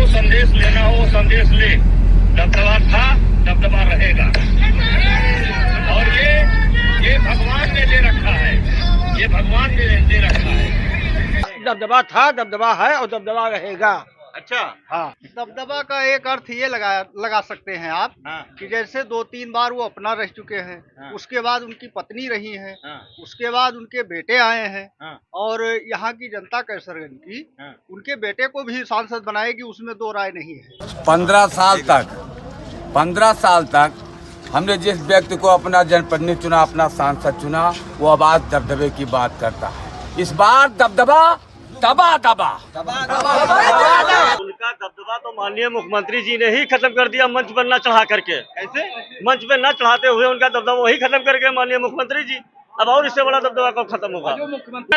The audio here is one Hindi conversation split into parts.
संदेश लेना हो संदेश ले। दबदबा था, दबदबा रहेगा। और ये भगवान ने दे रखा है, ये भगवान ने दे रखा है। दबदबा था, दबदबा है और दबदबा रहेगा। अच्छा। हाँ, दबदबा का एक अर्थ ये लगा सकते हैं आप। हाँ। कि जैसे 2-3 बार वो अपना रह चुके हैं। हाँ। उसके बाद उनकी पत्नी रही है। हाँ। उसके बाद उनके बेटे आए हैं। हाँ। और यहाँ की जनता कैसरगंज की हाँ। उनके बेटे को भी सांसद बनाएगी, उसमें दो राय नहीं है। 15 साल तक हमने जिस व्यक्ति को अपना जनप्रतिनिधि चुना, अपना सांसद चुना, वो अब आज दबदबे की बात करता है। इस बार दबदबा दबा दबा उनका दबदबा तो माननीय मुख्यमंत्री जी ने ही खत्म कर दिया, मंच पर न चढ़ा करके। कैसे? मंच पे न चढ़ाते हुए उनका दबदबा वही खत्म कर गए माननीय मुख्यमंत्री जी। अब और इससे बड़ा दबदबा कब खत्म होगा?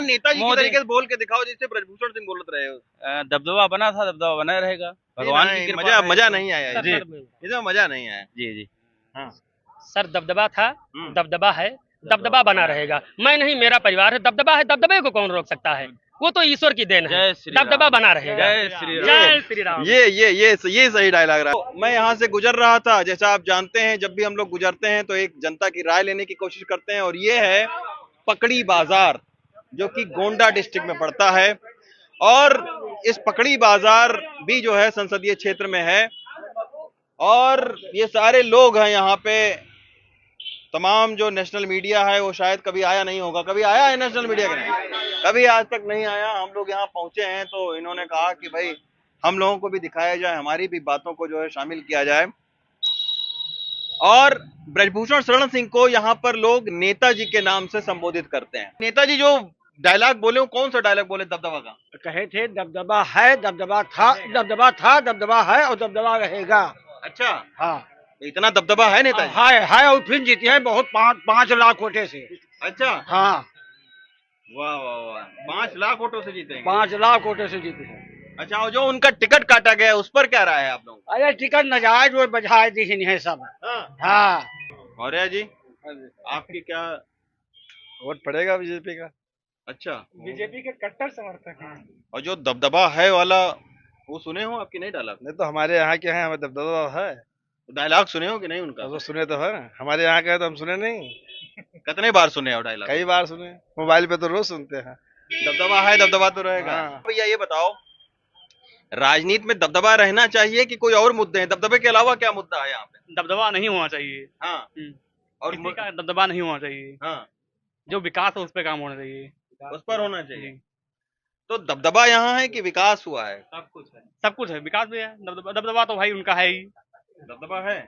नेताजी की तरीके से बोल के दिखाओ जैसे ब्रजभूषण सिंह बोलते रहे हो। दबदबा बना था, दबदबा बना रहेगा। भगवान की कृपा मजा नहीं आया जी। इसमें मजा नहीं आया। जी जी। हाँ। सर दबदबा था, दबदबा है, दबदबा बना रहेगा। मैं नहीं, मेरा परिवार है। दबदबा है, दबदबे को कौन रोक सकता है? वो तो ईश्वर की देन है। जय श्री राम। दबदबा बना रहेगा। जय श्री राम। जय श्री राम। ये सही डायलॉग रहा। मैं यहाँ से गुजर रहा था, जैसा आप जानते हैं जब भी हम लोग गुजरते हैं तो एक जनता की राय लेने की कोशिश करते हैं, और ये है पकड़ी बाजार, जो कि गोंडा डिस्ट्रिक्ट में पड़ता है। और इस पकड़ी बाजार भी जो है संसदीय क्षेत्र में है, और ये सारे लोग हैं यहाँ पे। तमाम जो नेशनल मीडिया है वो शायद कभी आया नहीं होगा। कभी आया है नेशनल मीडिया का? नहीं, कभी आज तक नहीं आया। हम लोग यहाँ पहुंचे हैं तो इन्होंने कहा कि भाई हम लोगों को भी दिखाया जाए, हमारी भी बातों को जो है शामिल किया जाए। और ब्रजभूषण शरण सिंह को यहाँ पर लोग नेताजी के नाम से संबोधित करते हैं। नेताजी जो डायलॉग बोले वो कौन सा डायलॉग बोले दबदबा का? कहे थे दबदबा है, दबदबा था, दबदबा है और दबदबा रहेगा। अच्छा। हाँ, इतना दबदबा है नेताजी? है और फिर जीते हैं बहुत 5 लाख वोटे से। अच्छा। हाँ, वाह वाह वाह, 5 लाख वोटों से जीते हैं। 5 लाख वोटे से जीते हैं। अच्छा, और जो उनका टिकट काटा गया उस पर क्या राय है आप लोगों? अरे टिकट नजायज वो बजाय दी है सब। हाँ। मौर्य जी, आपकी क्या वोट पड़ेगा बीजेपी का? अच्छा, बीजेपी के कट्टर समर्थक हैं। और जो दबदबा है वाला वो सुने हो आपकी? नहीं डायलॉग? नहीं तो हमारे यहाँ के हैं, हमें दबदबा है। डायलॉग सुने हो कि नहीं उनका? तो सुने तो है, हमारे यहाँ का है तो हम सुने नहीं। कितने बार सुने हो डायलॉग? कई बार सुने, मोबाइल पे तो रोज सुनते हैं। दबदबा है, दबदबा तो रहेगा। हाँ। भैया ये बताओ, राजनीति में दबदबा रहना चाहिए कि कोई और मुद्दे हैं? दबदबे के अलावा क्या मुद्दा है यहाँ पे? दबदबा नहीं होना चाहिए। हाँ। और किसी का दबदबा नहीं होना चाहिए। हाँ, जो विकास है उस पर काम होना चाहिए। उस पर होना चाहिए। तो दबदबा यहाँ है कि विकास हुआ है? सब कुछ है, विकास भी है। दबदबा तो भाई उनका है ही। दबदबा है।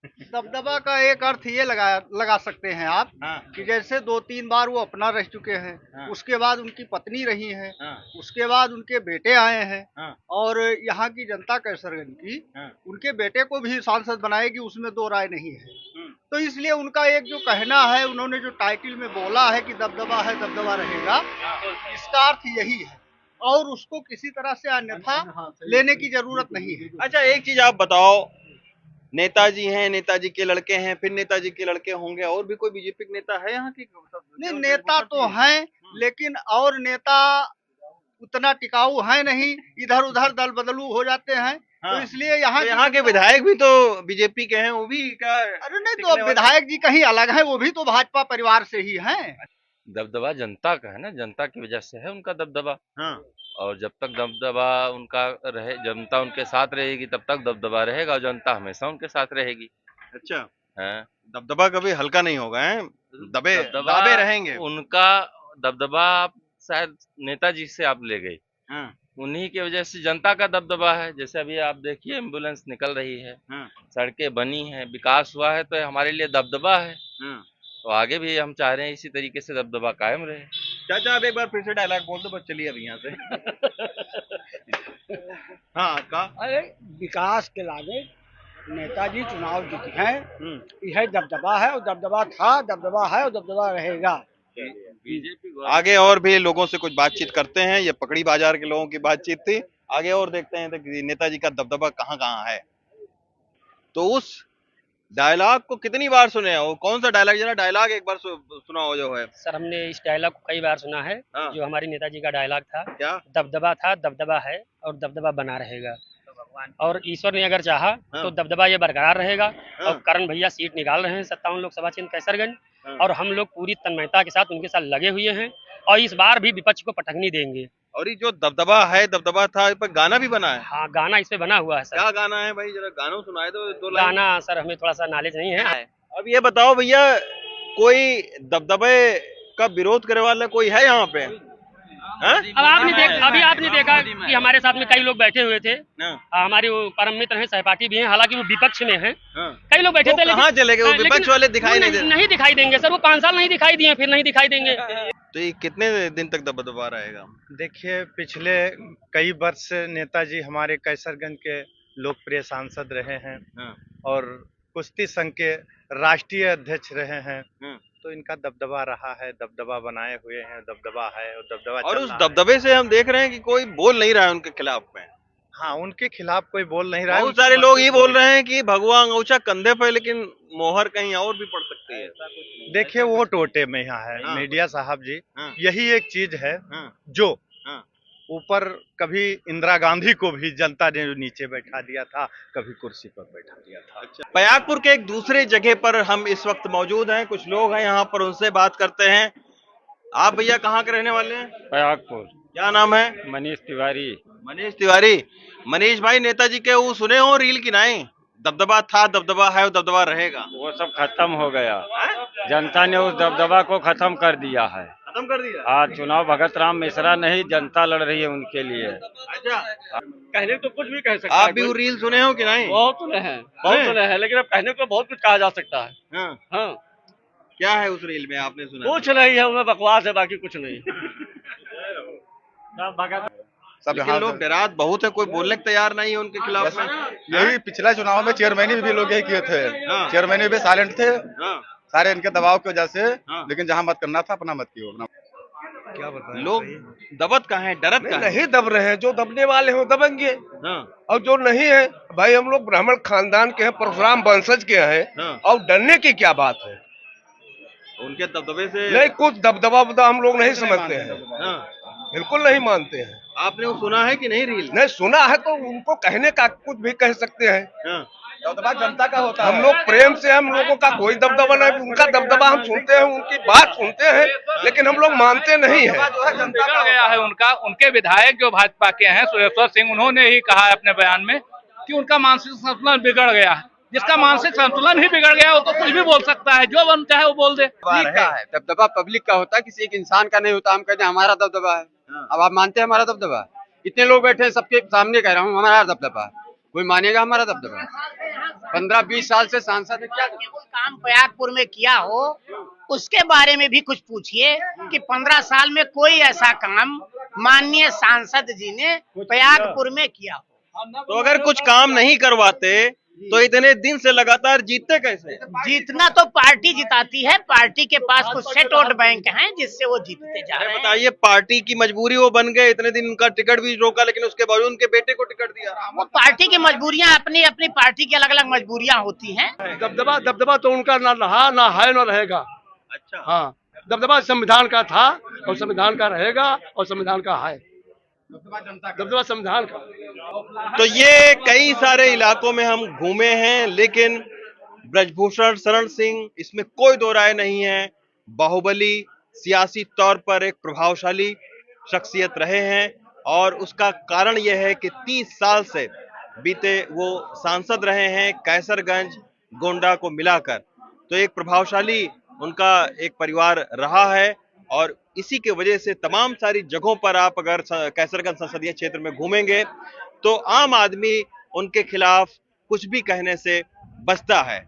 दबदबा का एक अर्थ ये लगा सकते हैं आप। हाँ। कि जैसे 2-3 बार वो अपना रह चुके हैं। हाँ। उसके बाद उनकी पत्नी रही है। हाँ। उसके बाद उनके बेटे आए हैं। हाँ। और यहाँ की जनता कैसरगंज की हाँ। उनके बेटे को भी सांसद बनाएगी, उसमें दो राय नहीं है। तो इसलिए उनका एक जो कहना है, उन्होंने जो टाइटल में बोला है कि दबदबा है, दबदबा रहेगा, इसका अर्थ यही है। और उसको किसी तरह से अन्यथा लेने की जरूरत नहीं है। अच्छा, एक चीज आप बताओ, नेताजी हैं, नेताजी के लड़के हैं, फिर नेताजी के लड़के होंगे, और भी कोई बीजेपी के नेता है यहाँ की? नहीं, नेता तो हैं, लेकिन और नेता उतना टिकाऊ है नहीं, इधर उधर दल बदलू हो जाते हैं। हाँ। तो इसलिए यहाँ तो यहाँ के विधायक भी तो बीजेपी के हैं, वो भी क्या? अरे नहीं, तो अब विधायक जी कहीं अलग हैं, वो भी तो भाजपा परिवार से ही हैं। दबदबा जनता का है ना, जनता की वजह से है उनका दबदबा। हाँ। और जब तक दबदबा उनका रहे, जनता उनके साथ रहेगी तब तक दबदबा रहेगा, और जनता हमेशा उनके साथ रहेगी। अच्छा, हैं? दबदबा कभी हल्का नहीं होगा है? दबे रहेंगे। उनका दबदबा आप शायद नेताजी से आप ले गए। हाँ। उन्हीं की वजह से जनता का दबदबा है। जैसे अभी आप देखिए, एम्बुलेंस निकल रही है, हाँ। सड़कें बनी हैं, विकास हुआ है, तो ये हमारे लिए दबदबा है। हाँ। तो आगे भी हम चाह रहे हैं इसी तरीके से दबदबा कायम रहे। चाचा, आप एक बार फिर से डायलॉग बोल दो, बस चलिए अभी यहाँ से। हाँ, का अरे विकास के लागे नेताजी चुनाव जीते हैं, यह दबदबा है और दबदबा था, दबदबा है और दबदबा रहेगा। बीजेपी आगे और भी लोगों से कुछ बातचीत करते हैं। ये पकड़ी बाजार के लोगों की बातचीत थी। आगे और देखते हैं कि नेताजी का दबदबा कहाँ कहाँ है। तो उस डायलॉग को कितनी बार सुने हो? कौन सा डायलॉग? जरा डायलॉग एक बार सुनाओ जो है। सर हमने इस डायलॉग को कई बार सुना है। हाँ। जो हमारी नेताजी का डायलॉग था, क्या? दबदबा था, दबदबा है और दबदबा बना रहेगा। और ईश्वर ने अगर चाहा तो दबदबा ये बरकरार रहेगा। हाँ। और करण भैया सीट निकाल रहे हैं 57 लोकसभा क्षेत्र कैसरगंज, हाँ। और हम लोग पूरी तन्मयता के साथ उनके साथ लगे हुए हैं और इस बार भी विपक्ष को पटकनी देंगे। और ये जो दबदबा है, दबदबा था, इस पर गाना भी बना है। हाँ, गाना इस पे बना हुआ है सर। क्या गाना है भाई, जरा गाना सुनाए तो दो लाइन। गाना सर हमें थोड़ा सा नॉलेज नहीं है। अब ये बताओ भैया, कोई दबदबे का विरोध करने वाला कोई है यहाँ पे? हाँ? अब अभी आपने देखा कि हमारे साथ में कई लोग बैठे हुए थे। हाँ। हमारे वो परम मित्र हैं, सहपाठी भी हैं, हालांकि वो विपक्ष में हैं। हाँ। कई लोग बैठे वो थे, लेकिन कहाँ चले गए? वो लेकिन विपक्ष वाले दिखाई वो नहीं देते। नहीं दिखाई देंगे सर, वो 5 साल नहीं दिखाई दिए, फिर नहीं दिखाई देंगे। तो ये कितने दिन तक दबदबा रहेगा? देखिए, पिछले कई वर्ष से नेताजी हमारे कैसरगंज के लोकप्रिय सांसद रहे हैं हाँ। और कुश्ती संघ के राष्ट्रीय अध्यक्ष रहे हैं, हाँ। तो इनका दबदबा रहा है, दबदबा बनाए हुए हैं, दबदबा है और दबदबा और चल उस रहा है। दबदबे से हम देख रहे हैं कि कोई बोल नहीं रहा है उनके खिलाफ में। हाँ, उनके खिलाफ कोई बोल नहीं रहा है। बहुत सारे लोग ये बोल रहे हैं कि भगवा अंगूठा कंधे पे, लेकिन मोहर कहीं और भी पड़ सकती है। देखिए, वो टोटे में यहाँ है हाँ। मीडिया साहब जी। हाँ। यही एक चीज है हाँ। जो हाँ। ऊपर कभी इंदिरा गांधी को भी जनता ने नीचे बैठा दिया था, कभी कुर्सी पर बैठा दिया था। पयागपुर के एक दूसरे जगह पर हम इस वक्त मौजूद हैं, कुछ लोग हैं यहाँ पर, उनसे बात करते हैं। आप भैया कहाँ के रहने वाले हैं? पयागपुर। क्या नाम है? मनीष तिवारी। मनीष तिवारी। मनीष भाई, नेताजी के वो सुने हो रील की नहीं? दबदबा था, दबदबा है और दबदबा रहेगा। वो सब खत्म हो गया, जनता ने उस दबदबा को खत्म कर दिया है। खत्म कर दिया? हाँ, चुनाव भगत राम मिश्रा नहीं, जनता लड़ रही है उनके लिए। अच्छा, कहने तो कुछ भी कह सकता आप है भी कोई। वो रील सुने हो कि नहीं? बहुत सुने हैं, बहुत सुने हैं, लेकिन अब कहने को बहुत कुछ कहा जा सकता है। हाँ। हाँ, क्या है उस रील में, आपने सुना? कुछ नहीं है, उनमें बकवास है, बाकी कुछ नहीं। सब लेकिन यहाँ लोग डरात बहुत है, कोई बोलने को तैयार नहीं है उनके खिलाफ में। यही पिछला चुनाव में चेयरमैन भी लोग यही किए थे। हाँ। चेयरमैन भी साइलेंट थे हाँ। सारे इनके दबाव की वजह से। हाँ। लेकिन जहाँ मत करना था अपना मत किया अपना। क्या बताएं? लोग दबत का है, डरत का है। नहीं दब रहे हैं, जो दबने वाले हो दबेंगे, हाँ। और जो नहीं है, भाई हम लोग ब्राह्मण खानदान के हैं, परशुराम वंशज के हैं, हाँ। और डरने की क्या बात है? उनके दबदबे से नहीं, कुछ दबदबा वबदा हम लोग नहीं समझते हैं, हाँ। बिल्कुल नहीं मानते हैं। आपने वो सुना है कि नहीं रील? नहीं सुना है तो उनको कहने का कुछ भी कह सकते हैं। हाँ। दबदबा जनता का होता है। हम लोग प्रेम से, हम लोगों का कोई दबदबा नहीं, उनका दबदबा हम सुनते हैं, उनकी बात सुनते हैं, लेकिन हम लोग मानते नहीं है। बिगड़ गया है उनका। उनके विधायक जो भाजपा के हैं सुरेश्वर सिंह, उन्होंने ही कहा है अपने बयान में कि उनका मानसिक संतुलन बिगड़ गया है। जिसका मानसिक संतुलन ही बिगड़ गया वो तो कुछ भी बोल सकता है, जो मन चाहे वो बोल दे। दबदबा पब्लिक का होता है, किसी एक इंसान का नहीं होता। हम कहते हैं हमारा दबदबा है। अब आप मानते हैं हमारा दबदबा? इतने लोग बैठे हैं, सबके सामने कह रहा हूँ हमारा दबदबा है। कोई मानेगा हमारा दबदबा? 15-20 साल से सांसद है, क्या काम पयागपुर में किया हो उसके बारे में भी कुछ पूछिए कि 15 साल में कोई ऐसा काम माननीय सांसद जी ने पयागपुर में किया हो। तो अगर कुछ काम नहीं करवाते तो इतने दिन से लगातार जीतते कैसे? जीतना तो पार्टी जिताती है, पार्टी के पास कुछ सेट वोट बैंक हैं जिससे वो जीतते जा रहे हैं। बताइए, पार्टी की मजबूरी वो बन गए, इतने दिन उनका टिकट भी रोका, लेकिन उसके बावजूद उनके बेटे को टिकट दिया। वो पार्टी की मजबूरियां, अपनी अपनी पार्टी की अलग अलग मजबूरियां होती हैं। दबदबा तो उनका ना रहा, ना है, ना रहेगा। अच्छा। हाँ, दबदबा संविधान का था और संविधान का रहेगा और संविधान का है। दबदबा संविधान का। तो ये कई सारे इलाकों में हम घूमे हैं, लेकिन ब्रजभूषण शरण सिंह, इसमें कोई दो राय नहीं है, बाहुबली सियासी तौर पर एक प्रभावशाली शख्सियत रहे हैं। और उसका कारण यह है कि 30 साल से बीते वो सांसद रहे हैं कैसरगंज गोंडा को मिलाकर। तो एक प्रभावशाली उनका एक परिवार रहा है, और इसी के वजह से तमाम सारी जगहों पर आप अगर कैसरगंज संसदीय क्षेत्र में घूमेंगे तो आम आदमी उनके खिलाफ कुछ भी कहने से बचता है।